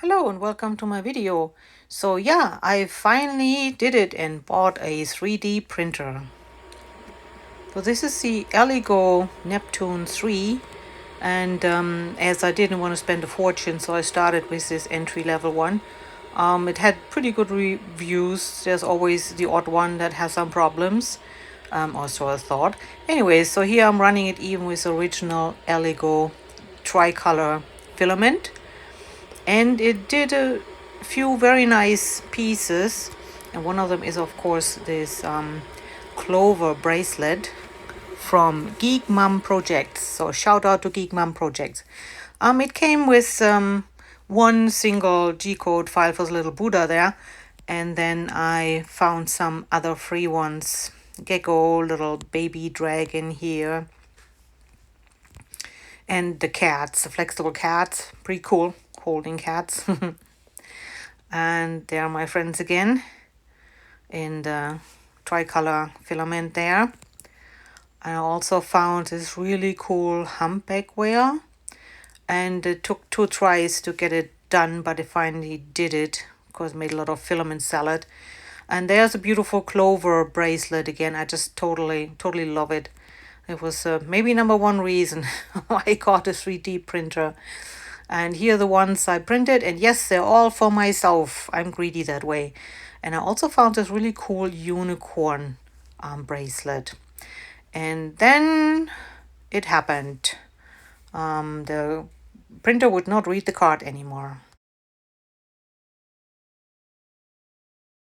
Hello and welcome to my video. So yeah, I finally did it and bought a 3D printer. So this is the Elegoo Neptune 3, and as I didn't want to spend a fortune, so I started with this entry-level one. It had pretty good reviews. There's always the odd one that has some problems, or so I thought. Anyways, so here I'm running it even with original Elegoo tricolor filament, and it did a few very nice pieces, and one of them is of course this clover bracelet from Geek Mom Projects. So shout out to Geek Mom Projects. It came with one single G-code file for the little Buddha there, and then I found some other free ones. Gecko, little baby dragon here, and the cats, the flexible cats, pretty cool, holding cats. And there are my friends again in the tricolor filament there. I also found this really cool humpback wear, and it took 2 tries to get it done, but I finally did it because I made a lot of filament salad. And there's a beautiful clover bracelet again. I just totally love it. It was maybe number one reason why I got a 3D printer. And here are the ones I printed, and yes, they're all for myself. I'm greedy that way. And I also found this really cool unicorn bracelet. And then it happened. The printer would not read the card anymore.